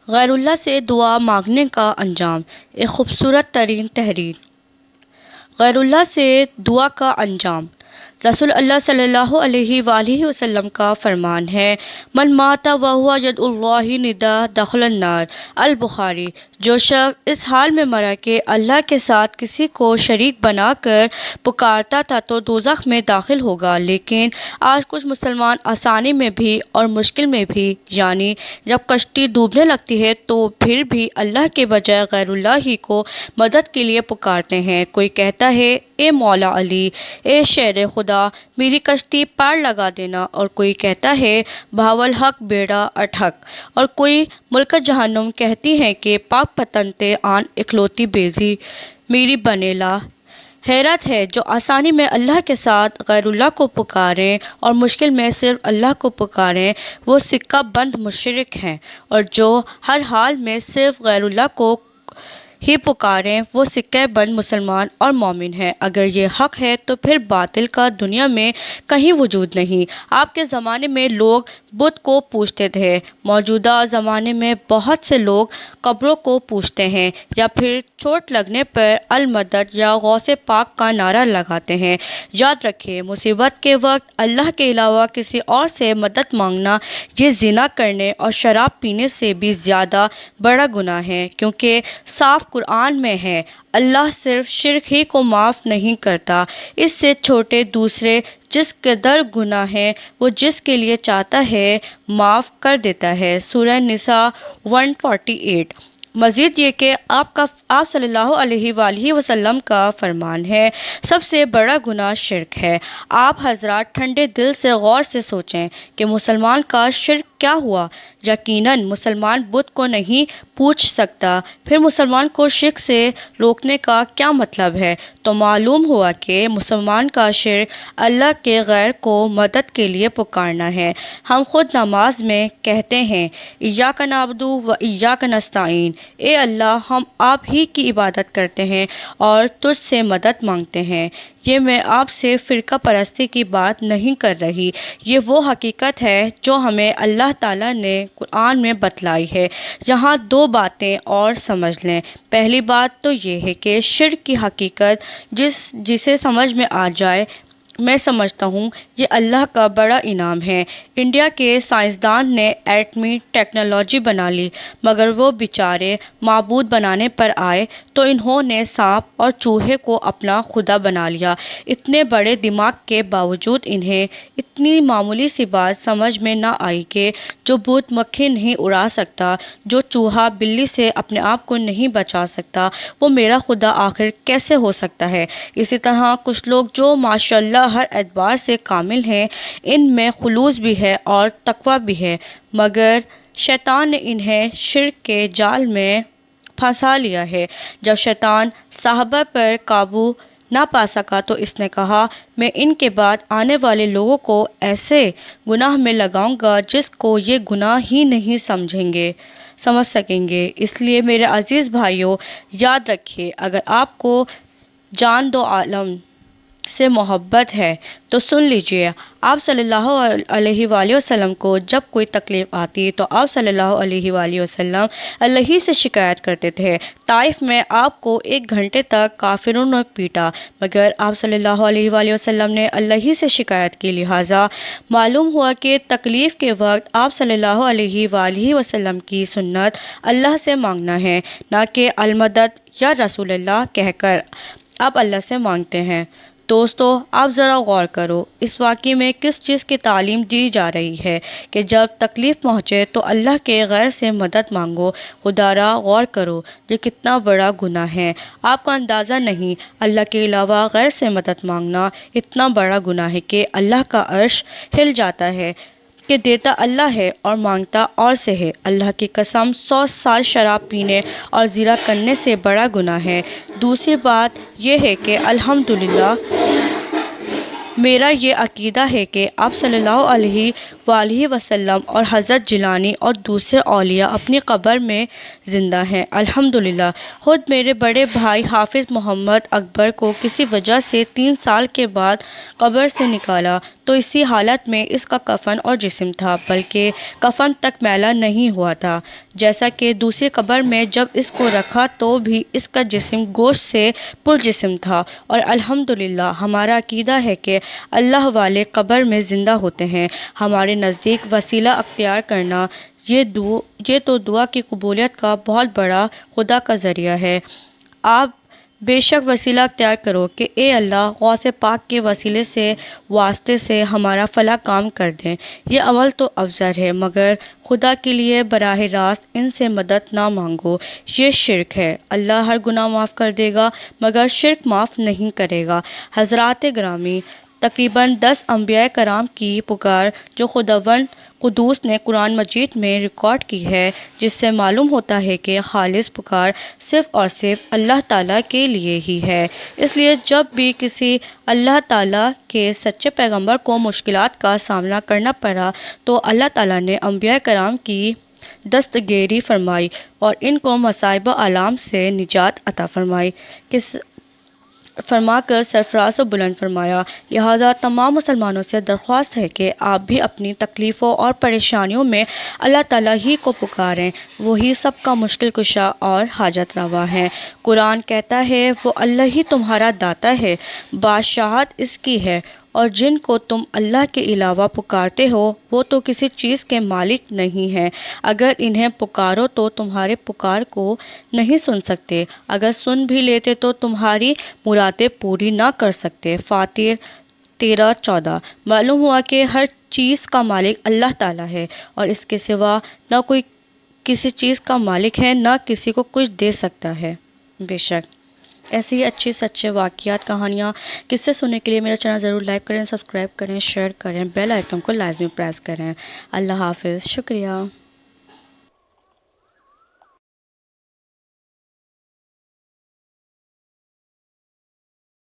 غیر اللہ سے دعا مانگنے کا انجام۔ ایک خوبصورت ترین تحریر۔ غیر اللہ سے دعا کا انجام۔ رسول اللہ صلی اللہ علیہ وآلہ وسلم کا فرمان ہے، من مات وہو یدعو اللہ ندا دخل النار، البخاری۔ جو شخص اس حال میں مرا کہ اللہ کے ساتھ کسی کو شریک بنا کر پکارتا تھا تو دوزخ میں داخل ہوگا۔ لیکن آج کچھ مسلمان آسانی میں بھی اور مشکل میں بھی، یعنی جب کشتی ڈوبنے لگتی ہے تو پھر بھی اللہ کے بجائے غیر اللہ ہی کو مدد کے لیے پکارتے ہیں۔ کوئی کہتا ہے اے مولا علی، اے شیر خدا، میری کشتی پار لگا دینا، اور کوئی کہتا ہے بہاول حق بیڑا اٹھک، اور کوئی ملکہ جہنم کہتی ہے کہ پاک پتنتے آن اکلوتی بیزی میری بنیلا۔ حیرت ہے جو آسانی میں اللہ کے ساتھ غیر اللہ کو پکاریں اور مشکل میں صرف اللہ کو پکاریں، وہ سکہ بند مشرک ہیں، اور جو ہر حال میں صرف غیر اللہ کو ہی پکاریں وہ سکہ بند مسلمان اور مومن ہیں۔ اگر یہ حق ہے تو پھر باطل کا دنیا میں کہیں وجود نہیں۔ آپ کے زمانے میں لوگ بت کو پوجتے تھے، موجودہ زمانے میں بہت سے لوگ قبروں کو پوجتے ہیں، یا پھر چوٹ لگنے پر المدد یا غوث پاک کا نعرہ لگاتے ہیں۔ یاد رکھیں، مصیبت کے وقت اللہ کے علاوہ کسی اور سے مدد مانگنا یہ زنا کرنے اور شراب پینے سے بھی زیادہ بڑا گناہ ہے، کیونکہ صاف قرآن میں ہے، اللہ صرف شرک ہی کو معاف نہیں کرتا، اس سے چھوٹے دوسرے جس قدر گناہ ہیں وہ جس کے لیے چاہتا ہے معاف کر دیتا ہے۔ سورہ نساء 148۔ مزید یہ کہ آپ صلی اللہ علیہ وآلہ وسلم کا فرمان ہے، سب سے بڑا گناہ شرک ہے۔ آپ حضرات ٹھنڈے دل سے غور سے سوچیں کہ مسلمان کا شرک کیا ہوا۔ یقیناً مسلمان بت کو نہیں پوج سکتا، پھر مسلمان کو شرک سے روکنے کا کیا مطلب ہے؟ تو معلوم ہوا کہ مسلمان کا شرک اللہ کے غیر کو مدد کے لیے پکارنا ہے۔ ہم خود نماز میں کہتے ہیں ایاک نعبد و ایاک نستعین، اے اللہ ہم آپ ہی کی عبادت کرتے ہیں اور تجھ سے مدد مانگتے ہیں۔ یہ میں آپ سے فرقہ پرستی کی بات نہیں کر رہی، یہ وہ حقیقت ہے جو ہمیں اللہ تعالیٰ نے قرآن میں بتلائی ہے۔ یہاں دو باتیں اور سمجھ لیں۔ پہلی بات تو یہ ہے کہ شرک کی حقیقت جسے سمجھ میں آ جائے، میں سمجھتا ہوں یہ اللہ کا بڑا انعام ہے۔ انڈیا کے سائنسدان نے ایٹمی ٹیکنالوجی بنا لی، مگر وہ بیچارے معبود بنانے پر آئے تو انہوں نے سانپ اور چوہے کو اپنا خدا بنا لیا۔ اتنے بڑے دماغ کے باوجود انہیں اتنی معمولی سی بات سمجھ میں نہ آئی کہ جو بت مکھی نہیں اڑا سکتا، جو چوہا بلی سے اپنے آپ کو نہیں بچا سکتا، وہ میرا خدا آخر کیسے ہو سکتا ہے؟ اسی طرح کچھ لوگ جو ماشاءاللہ ہر اعتبار سے کامل ہیں، ان میں خلوص بھی ہے اور تقویٰ بھی ہے، مگر شیطان نے انہیں شرک کے جال میں پھنسا لیا ہے۔ جب شیطان صحابہ پر قابو نہ پا سکا تو اس نے کہا، میں ان کے بعد آنے والے لوگوں کو ایسے گناہ میں لگاؤں گا جس کو یہ گناہ ہی نہیں سمجھ سکیں گے۔ اس لیے میرے عزیز بھائیوں، یاد رکھیے، اگر آپ کو جان دو عالم سے محبت ہے تو سن لیجئے، آپ صلی اللہ علیہ وآلہ وسلم کو جب کوئی تکلیف آتی تو آپ صلی اللہ علیہ وآلہ وسلم اللہ ہی سے شکایت کرتے تھے۔ طائف میں آپ کو 1 گھنٹے تک کافروں نے پیٹا، مگر آپ صلی اللہ علیہ وآلہ وسلم نے اللہ ہی سے شکایت کی، لہٰذا معلوم ہوا کہ تکلیف کے وقت آپ صلی اللہ علیہ وآلہ وسلم کی سنت اللہ سے مانگنا ہے، نہ کہ المدد یا رسول اللہ کہہ کر آپ اللہ سے مانگتے ہیں۔ دوستو، آپ ذرا غور کرو، اس واقعے میں کس چیز کی تعلیم دی جا رہی ہے کہ جب تکلیف پہنچے تو اللہ کے غیر سے مدد مانگو۔ خدا را غور کرو، یہ کتنا بڑا گناہ ہے۔ آپ کو اندازہ نہیں، اللہ کے علاوہ غیر سے مدد مانگنا اتنا بڑا گناہ ہے کہ اللہ کا عرش ہل جاتا ہے کہ دیتا اللہ ہے اور مانگتا اور سے ہے۔ اللہ کی قسم، 100 سال شراب پینے اور زنا کرنے سے بڑا گناہ ہے۔ دوسری بات یہ ہے کہ الحمدللہ میرا یہ عقیدہ ہے کہ آپ صلی اللہ علیہ وآلہ وسلم اور حضرت جیلانی اور دوسرے اولیاء اپنی قبر میں زندہ ہیں۔ الحمدللہ خود میرے بڑے بھائی حافظ محمد اکبر کو کسی وجہ سے 3 سال کے بعد قبر سے نکالا تو اسی حالت میں اس کا کفن اور جسم تھا، بلکہ کفن تک میلا نہیں ہوا تھا، جیسا کہ دوسری قبر میں جب اس کو رکھا تو بھی اس کا جسم گوشت سے پر جسم تھا۔ اور الحمدللہ ہمارا عقیدہ ہے کہ اللہ والے قبر میں زندہ ہوتے ہیں۔ ہمارے نزدیک وسیلہ اختیار کرنا یہ تو دعا کی قبولیت کا بہت بڑا خدا کا ذریعہ ہے۔ آپ بے شک وسیلہ اختیار کرو کہ اے اللہ غوث پاک کے واسطے سے ہمارا فلاں کام کر دیں۔ یہ عمل تو افضل ہے، مگر خدا کے لیے براہ راست ان سے مدد نہ مانگو، یہ شرک ہے۔ اللہ ہر گناہ معاف کر دے گا مگر شرک معاف نہیں کرے گا۔ حضرات گرامی، تقریباً 10 انبیاء کرام کی پکار جو خداوند قدوس نے قرآن مجید میں ریکارڈ کی ہے، جس سے معلوم ہوتا ہے کہ خالص پکار صرف اور صرف اللہ تعالیٰ کے لیے ہی ہے۔ اس لیے جب بھی کسی اللہ تعالیٰ کے سچے پیغمبر کو مشکلات کا سامنا کرنا پڑا تو اللہ تعالیٰ نے انبیاء کرام کی دستگیری فرمائی اور ان کو مصائب و آلام سے نجات عطا فرما کر سرفراز و بلند فرمایا۔ لہٰذا تمام مسلمانوں سے درخواست ہے کہ آپ بھی اپنی تکلیفوں اور پریشانیوں میں اللہ تعالیٰ ہی کو پکاریں، وہی سب کا مشکل کشا اور حاجت روا ہے۔ قرآن کہتا ہے وہ اللہ ہی تمہارا داتا ہے، بادشاہت اس کی ہے، اور جن کو تم اللہ کے علاوہ پکارتے ہو وہ تو کسی چیز کے مالک نہیں ہیں، اگر انہیں پکارو تو تمہارے پکار کو نہیں سن سکتے، اگر سن بھی لیتے تو تمہاری مرادیں پوری نہ کر سکتے۔ فاطر 13:14۔ معلوم ہوا کہ ہر چیز کا مالک اللہ تعالیٰ ہے اور اس کے سوا نہ کوئی کسی چیز کا مالک ہے، نہ کسی کو کچھ دے سکتا ہے۔ بے شک ایسی ہی اچھی سچے واقعات، کہانیاں، قصے سننے کے لیے میرا چینل ضرور لائک کریں، سبسکرائب کریں، شیئر کریں، بیل آئیکن کو لازمی پریس کریں۔ اللہ حافظ، شکریہ۔